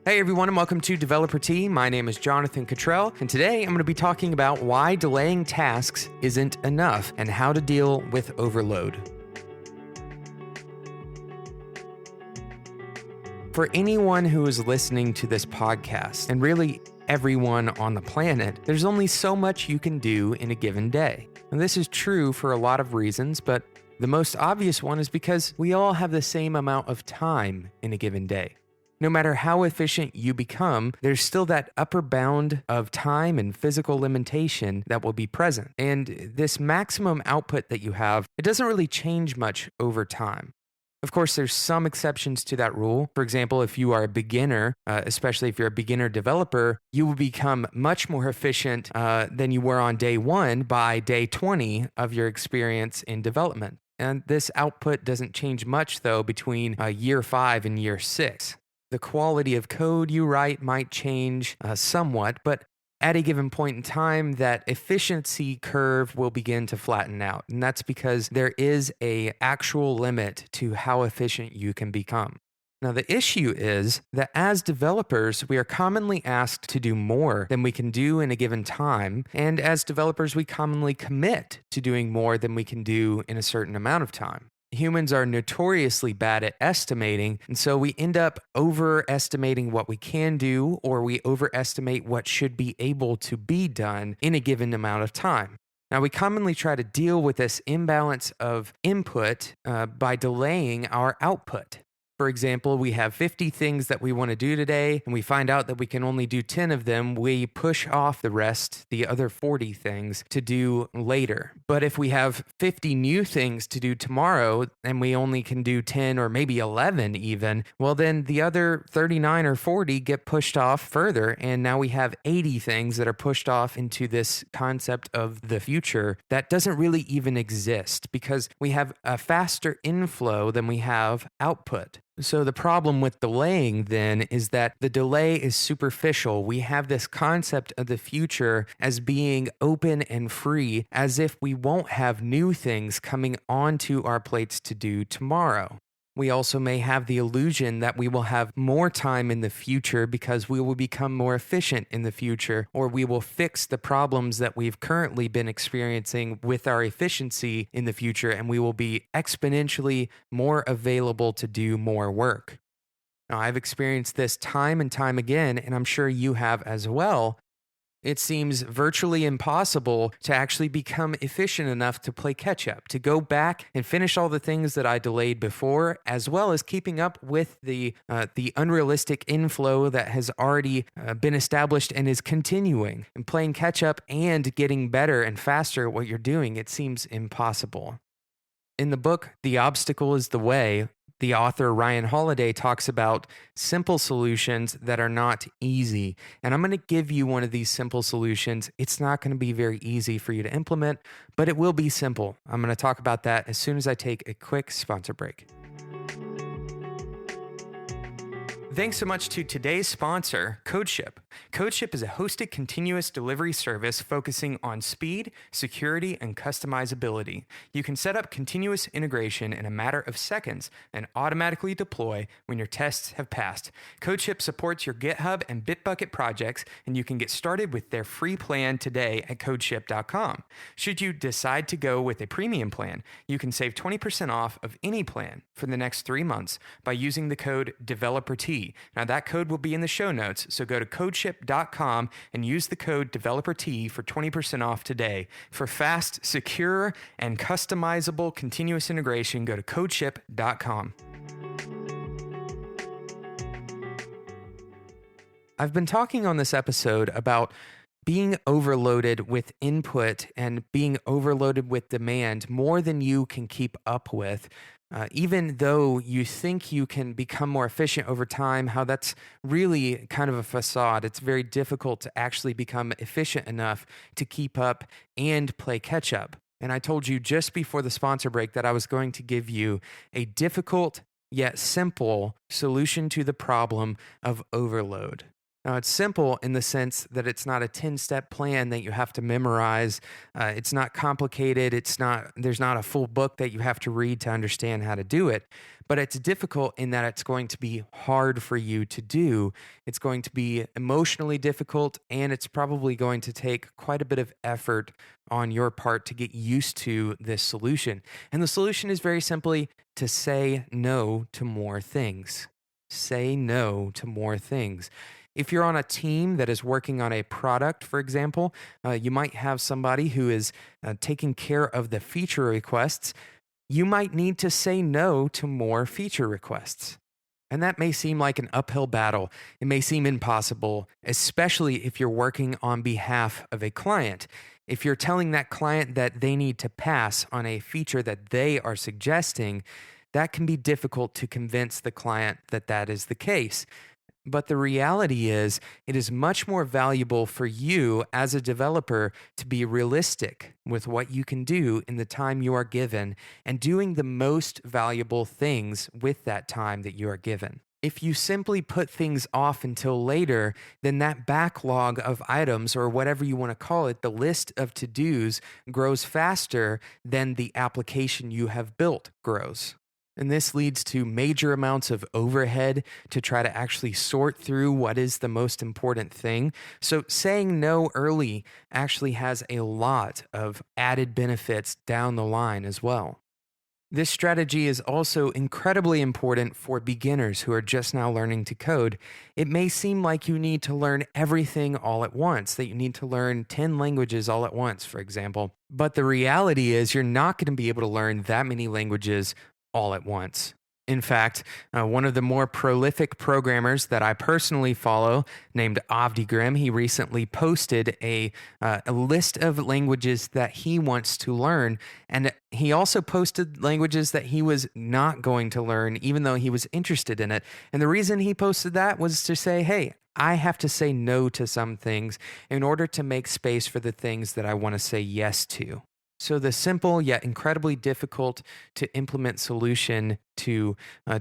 Hey everyone, and welcome to Developer Tea. My name is Jonathan Cottrell, and today I'm going to be talking about why delaying tasks isn't enough and how to deal with overload. For anyone who is listening to this podcast, and really everyone on the planet, there's only so much you can do in a given day. And this is true for a lot of reasons, but the most obvious one is because we all have the same amount of time in a given day. No matter how efficient you become, there's still that upper bound of time and physical limitation that will be present. And this maximum output that you have, it doesn't really change much over time. Of course, there's some exceptions to that rule. For example, if you are a beginner, especially if you're a beginner developer, you will become much more efficient than you were on day one by day 20 of your experience in development. And this output doesn't change much, though, between year 5 and year 6. The quality of code you write might change somewhat, but at a given point in time, that efficiency curve will begin to flatten out. And that's because there is an actual limit to how efficient you can become. Now, the issue is that as developers, we are commonly asked to do more than we can do in a given time. And as developers, we commonly commit to doing more than we can do in a certain amount of time. Humans are notoriously bad at estimating, and so we end up overestimating what we can do, or we overestimate what should be able to be done in a given amount of time. Now, we commonly try to deal with this imbalance of input by delaying our output. For example, we have 50 things that we want to do today, and we find out that we can only do 10 of them. We push off the rest, the other 40 things, to do later. But if we have 50 new things to do tomorrow, and we only can do 10 or maybe 11 even, well, then the other 39 or 40 get pushed off further, and now we have 80 things that are pushed off into this concept of the future that doesn't really even exist because we have a faster inflow than we have output. So the problem with delaying then is that the delay is superficial. We have this concept of the future as being open and free, as if we won't have new things coming onto our plates to do tomorrow. We also may have the illusion that we will have more time in the future because we will become more efficient in the future, or we will fix the problems that we've currently been experiencing with our efficiency in the future, and we will be exponentially more available to do more work. Now, I've experienced this time and time again, and I'm sure you have as well. It seems virtually impossible to actually become efficient enough to play catch up, to go back and finish all the things that I delayed before, as well as keeping up with the unrealistic inflow that has already been established and is continuing. And playing catch up and getting better and faster at what you're doing, it seems impossible. In the book, The Obstacle is the Way, the author Ryan Holiday talks about simple solutions that are not easy. And I'm going to give you one of these simple solutions. It's not going to be very easy for you to implement, but it will be simple. I'm going to talk about that as soon as I take a quick sponsor break. Thanks so much to today's sponsor, CodeShip. CodeShip is a hosted continuous delivery service focusing on speed, security, and customizability. You can set up continuous integration in a matter of seconds and automatically deploy when your tests have passed. CodeShip supports your GitHub and Bitbucket projects, and you can get started with their free plan today at codeship.com. Should you decide to go with a premium plan, you can save 20% off of any plan for the next 3 months by using the code DEVELOPERT. Now that code will be in the show notes, so go to codeship.com and use the code DEVELOPERT for 20% off today. For fast, secure, and customizable continuous integration, go to codeship.com. I've been talking on this episode about being overloaded with input and being overloaded with demand more than you can keep up with. Even though you think you can become more efficient over time, how that's really kind of a facade. It's very difficult to actually become efficient enough to keep up and play catch up. And I told you just before the sponsor break that I was going to give you a difficult yet simple solution to the problem of overload. Now, it's simple in the sense that it's not a 10-step plan that you have to memorize. It's not complicated. There's not a full book that you have to read to understand how to do it. But it's difficult in that it's going to be hard for you to do. It's going to be emotionally difficult, and it's probably going to take quite a bit of effort on your part to get used to this solution. And the solution is very simply to say no to more things. Say no to more things. If you're on a team that is working on a product, for example, you might have somebody who is taking care of the feature requests. You might need to say no to more feature requests. And that may seem like an uphill battle. It may seem impossible, especially if you're working on behalf of a client. If you're telling that client that they need to pass on a feature that they are suggesting, that can be difficult to convince the client that that is the case. But the reality is, it is much more valuable for you as a developer to be realistic with what you can do in the time you are given and doing the most valuable things with that time that you are given. If you simply put things off until later, then that backlog of items, or whatever you want to call it, the list of to-dos, grows faster than the application you have built grows. And this leads to major amounts of overhead to try to actually sort through what is the most important thing. So saying no early actually has a lot of added benefits down the line as well. This strategy is also incredibly important for beginners who are just now learning to code. It may seem like you need to learn everything all at once, that you need to learn 10 languages all at once, for example. But the reality is you're not going to be able to learn that many languages all at once. In fact, one of the more prolific programmers that I personally follow, named Avdigrim, he recently posted a list of languages that he wants to learn. And he also posted languages that he was not going to learn, even though he was interested in it. And the reason he posted that was to say, hey, I have to say no to some things in order to make space for the things that I want to say yes to. So the simple yet incredibly difficult to implement solution to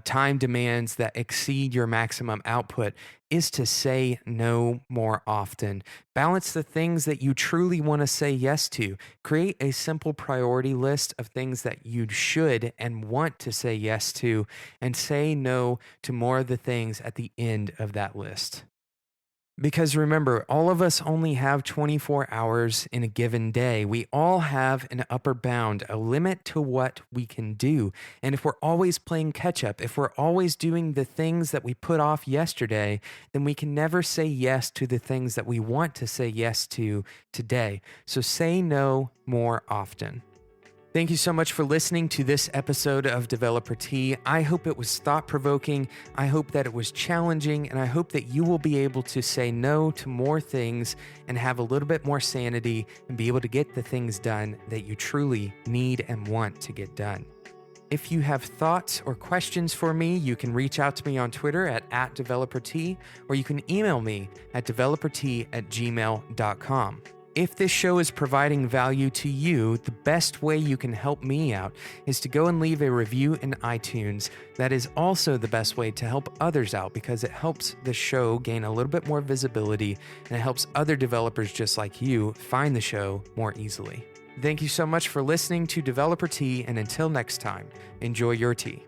time demands that exceed your maximum output is to say no more often. Balance the things that you truly want to say yes to. Create a simple priority list of things that you should and want to say yes to, and say no to more of the things at the end of that list. Because remember, all of us only have 24 hours in a given day. We all have an upper bound, a limit to what we can do. And if we're always playing catch up, if we're always doing the things that we put off yesterday, then we can never say yes to the things that we want to say yes to today. So say no more often. Thank you so much for listening to this episode of Developer Tea. I hope it was thought-provoking. I hope that it was challenging, and I hope that you will be able to say no to more things and have a little bit more sanity and be able to get the things done that you truly need and want to get done. If you have thoughts or questions for me, you can reach out to me on Twitter at @DeveloperT, or you can email me at developerT@gmail.com. If this show is providing value to you, the best way you can help me out is to go and leave a review in iTunes. That is also the best way to help others out, because it helps the show gain a little bit more visibility, and it helps other developers just like you find the show more easily. Thank you so much for listening to Developer Tea, and until next time, enjoy your tea.